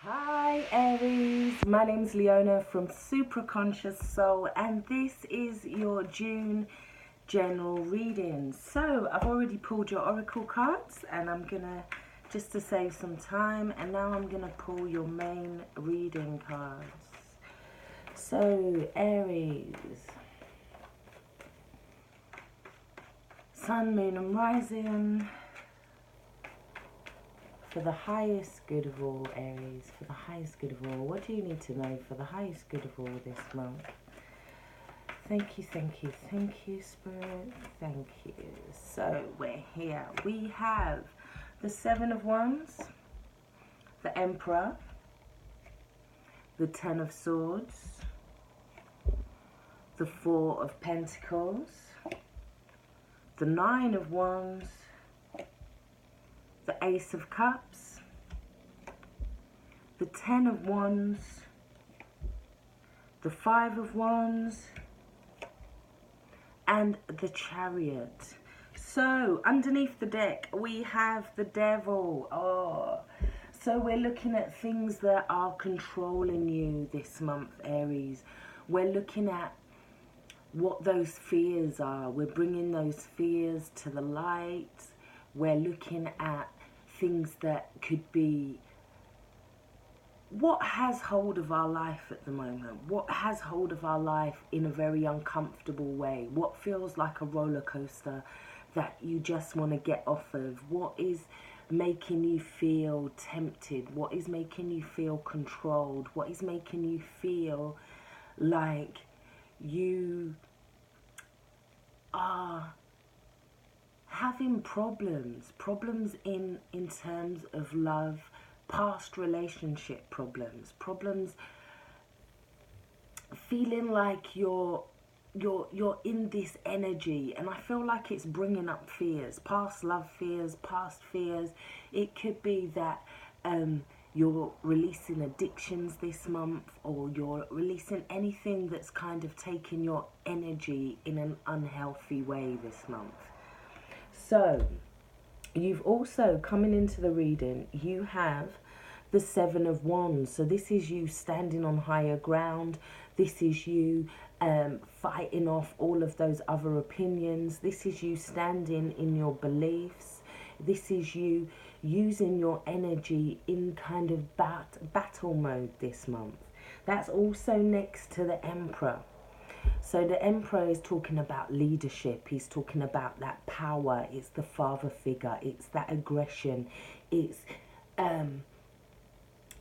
Hi Aries, my name's Leona from Supra Conscioussoul, and this is your June general reading. So I've already pulled your oracle cards, and I'm gonna, just to save some time, and now I'm gonna pull your main reading cards. So Aries, Sun, Moon and Rising. For the highest good of all, Aries, for the highest good of all, what do you need to know for the highest good of all this month? Thank you, thank you, thank you, Spirit, thank you. So we're here. We have the Seven of Wands, the Emperor, the Ten of Swords, the Four of Pentacles, the Nine of Wands, the Ace of Cups, the Ten of Wands, the Five of Wands, and the Chariot. So underneath the deck we have the Devil. So we're looking at things that are controlling you this month, Aries. We're looking at what those fears are. We're bringing those fears to the light. We're looking at things that could be what has hold of our life at the moment, what has hold of our life in a very uncomfortable way, what feels like a roller coaster that you just want to get off of, what is making you feel tempted, what is making you feel controlled, what is making you feel like you are having problems in terms of love, past relationship problems, feeling like you're in this energy, and I feel like it's bringing up fears, past love fears, past fears. It could be that you're releasing addictions this month, or you're releasing anything that's kind of taking your energy in an unhealthy way this month. So you've also, coming into the reading, you have the Seven of Wands. So this is you standing on higher ground. This is you fighting off all of those other opinions. This is you standing in your beliefs. This is you using your energy in kind of battle mode this month. That's also next to the Emperor. So the Emperor is talking about leadership. He's talking about that power. It's the father figure. It's that aggression. It's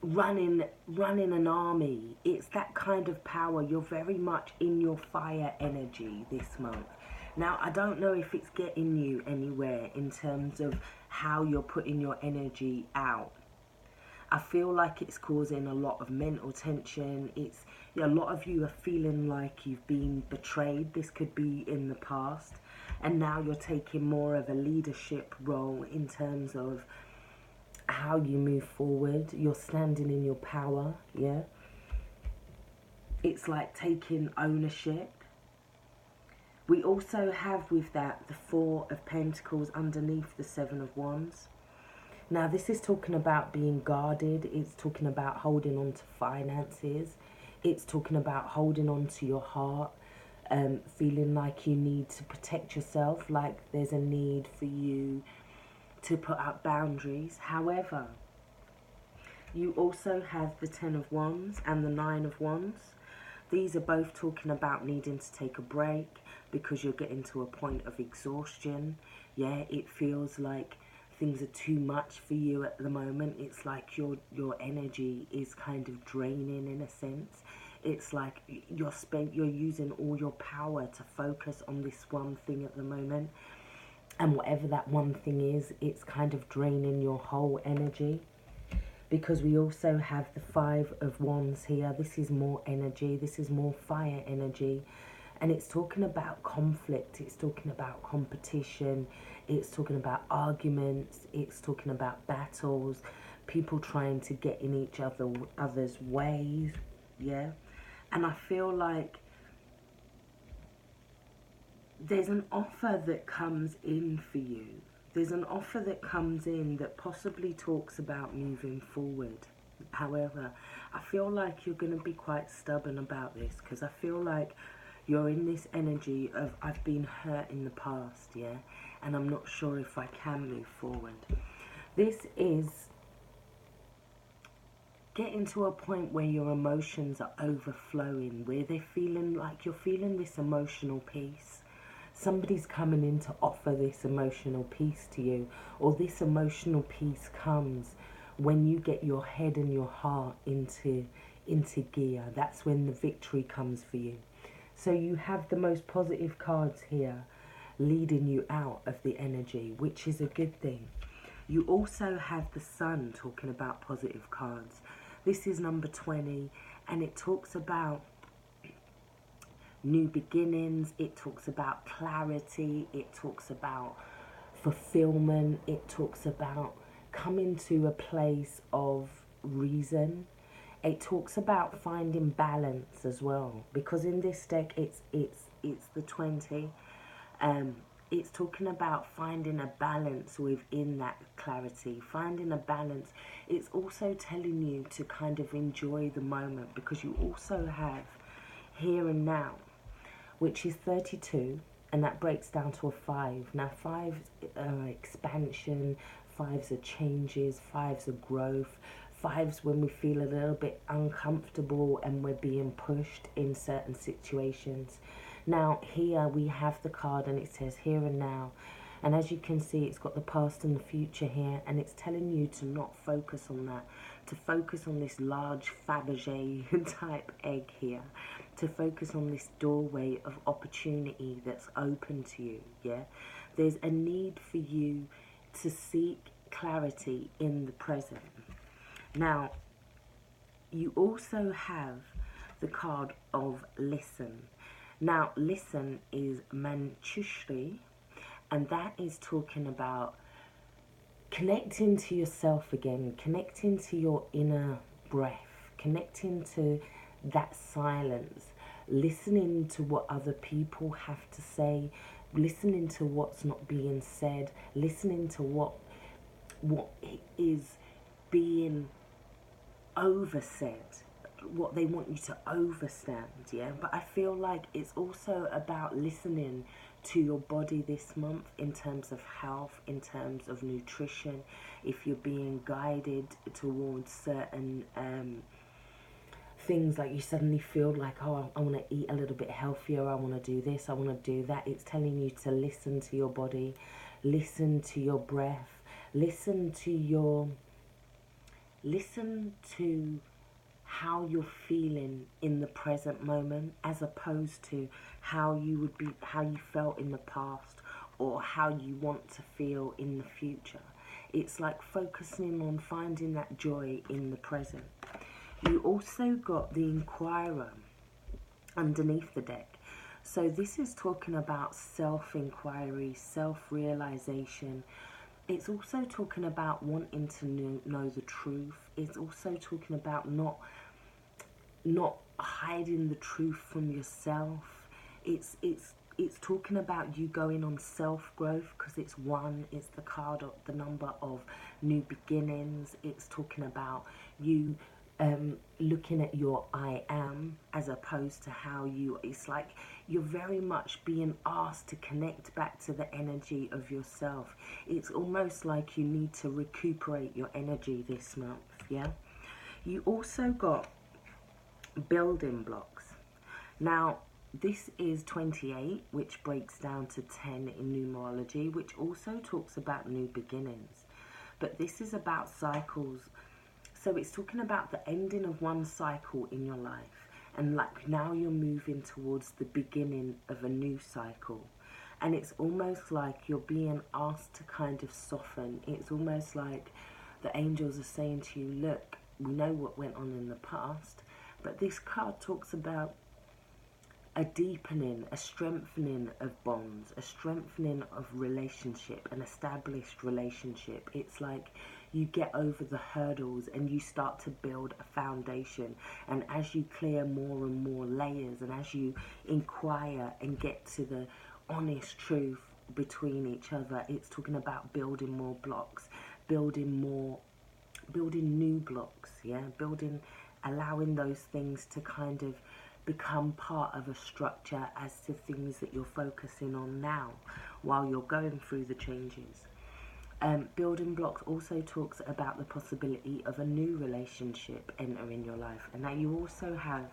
running an army. It's that kind of power. You're very much in your fire energy this month. Now, I don't know if it's getting you anywhere in terms of how you're putting your energy out. I feel like it's causing a lot of mental tension. It's a lot of you are feeling like you've been betrayed. This could be in the past, and now you're taking more of a leadership role in terms of how you move forward. You're standing in your power, yeah? It's like taking ownership. We also have with that the Four of Pentacles underneath the Seven of Wands. Now, this is talking about being guarded. It's talking about holding on to finances. It's talking about holding on to your heart, feeling like you need to protect yourself, like there's a need for you to put up boundaries. However, you also have the Ten of Wands and the Nine of Wands. These are both talking about needing to take a break because you're getting to a point of exhaustion. Yeah, it feels like things are too much for you at the moment. It's like your energy is kind of draining in a sense. It's like you're using all your power to focus on this one thing at the moment, and whatever that one thing is, it's kind of draining your whole energy. Because we also have the Five of Wands here. This is more energy. This is more fire energy. And it's talking about conflict. It's talking about competition. It's talking about arguments. It's talking about battles. People trying to get in each other's ways. Yeah. And I feel like there's an offer that comes in for you. There's an offer that comes in that possibly talks about moving forward. However, I feel like you're going to be quite stubborn about this, because I feel like you're in this energy of I've been hurt in the past, yeah, and I'm not sure if I can move forward. This is getting to a point where your emotions are overflowing, where they're feeling like you're feeling this emotional peace. Somebody's coming in to offer this emotional peace to you, or this emotional peace comes when you get your head and your heart into gear. That's when the victory comes for you. So you have the most positive cards here leading you out of the energy, which is a good thing. You also have the Sun talking about positive cards. This is number 20, and it talks about new beginnings, it talks about clarity, it talks about fulfillment, it talks about coming to a place of reason. It talks about finding balance as well, because in this deck it's the 20. It's talking about finding a balance within that clarity, finding a balance. It's also telling you to kind of enjoy the moment, because you also have here and now, which is 32, and that breaks down to a 5. Now 5's expansion, 5's are changes, 5's are growth, 5's when we feel a little bit uncomfortable and we're being pushed in certain situations. Now here we have the card, and it says here and now, and as you can see it's got the past and the future here, and it's telling you to not focus on that, to focus on this large Fabergé type egg here, to focus on this doorway of opportunity that's open to you. Yeah, there's a need for you to seek clarity in the present. Now you also have the card of listen. Now listen is Manchushri, and that is talking about connecting to yourself again, connecting to your inner breath, connecting to that silence, listening to what other people have to say, listening to what's not being said, listening to what is being oversaid, what they want you to overstand. Yeah, but I feel like it's also about listening to your body this month, in terms of health, in terms of nutrition, if you're being guided towards certain things, like you suddenly feel like, oh, I want to eat a little bit healthier, I want to do this, I want to do that. It's telling you to listen to your body, listen to your breath, listen to how you're feeling in the present moment, as opposed to how you felt in the past, or how you want to feel in the future. It's like focusing on finding that joy in the present. You also got the Inquirer underneath the deck. So this is talking about self-inquiry, self-realization. It's also talking about wanting to know the truth. It's also talking about not hiding the truth from yourself. It's talking about you going on self-growth, because it's 1, it's the card of the number of new beginnings. It's talking about you looking at your I am, as opposed to how you, it's like you're very much being asked to connect back to the energy of yourself. It's almost like you need to recuperate your energy this month. Yeah, you also got building blocks. Now this is 28, which breaks down to 10 in numerology, which also talks about new beginnings, but this is about cycles. So it's talking about the ending of one cycle in your life, and like now you're moving towards the beginning of a new cycle. And it's almost like you're being asked to kind of soften. It's almost like the angels are saying to you, look, we know what went on in the past, but this card talks about a deepening, a strengthening of bonds, a strengthening of relationship, an established relationship. It's like you get over the hurdles and you start to build a foundation. And as you clear more and more layers, and as you inquire and get to the honest truth between each other, it's talking about building more blocks, building more building new blocks, yeah, allowing those things to kind of become part of a structure as to things that you're focusing on now while you're going through the changes. Building blocks also talks about the possibility of a new relationship entering your life. And now you also have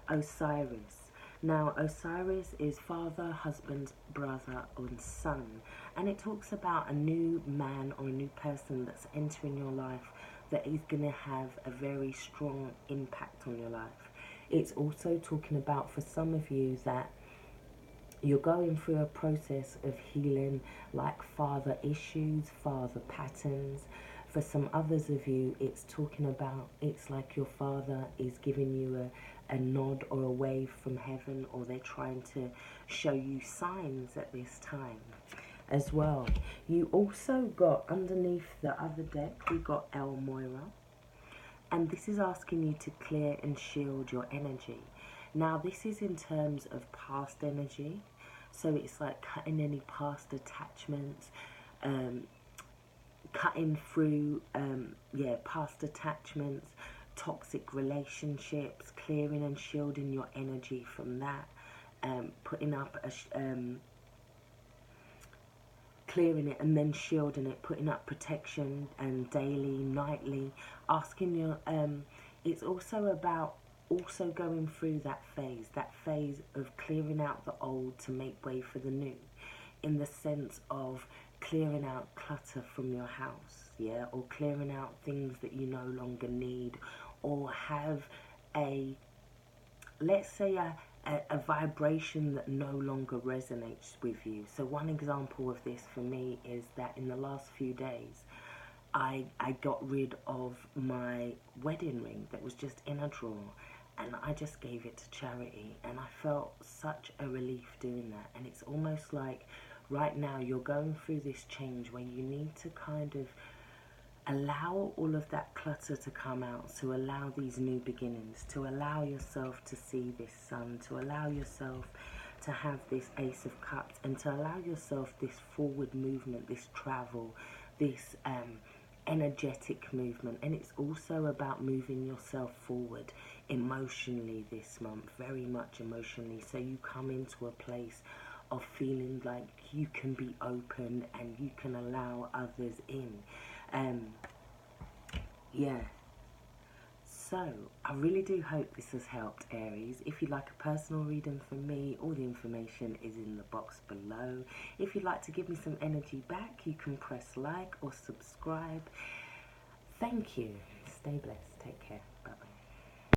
Osiris. Now, Osiris is father, husband, brother, and son. And it talks about a new man or a new person that's entering your life that is going to have a very strong impact on your life. It's also talking about, for some of you, that you're going through a process of healing, like father issues, father patterns. For some others of you, it's talking about, it's like your father is giving you a nod or a wave from heaven, or they're trying to show you signs at this time as well. You also got, underneath the other deck, we got El Moira. And this is asking you to clear and shield your energy. Now, this is in terms of past energy. So it's like cutting any past attachments, cutting through, past attachments, toxic relationships, clearing and shielding your energy from that, putting up clearing it and then shielding it, putting up protection and daily, nightly, asking your, it's also about also going through that phase of clearing out the old to make way for the new, in the sense of clearing out clutter from your house, yeah, or clearing out things that you no longer need, or have a, let's say a vibration that no longer resonates with you. So one example of this for me is that in the last few days, I got rid of my wedding ring that was just in a drawer, and I just gave it to charity, and I felt such a relief doing that. And it's almost like right now you're going through this change where you need to kind of allow all of that clutter to come out, to allow these new beginnings, to allow yourself to see this sun, to allow yourself to have this Ace of Cups, and to allow yourself this forward movement, this travel, this energetic movement. And it's also about moving yourself forward emotionally this month, very much emotionally, so you come into a place of feeling like you can be open and you can allow others in. So I really do hope this has helped, Aries. If you'd like a personal reading from me, all the information is in the box below. If you'd like to give me some energy back, you can press like or subscribe. Thank you. Stay blessed. Take care.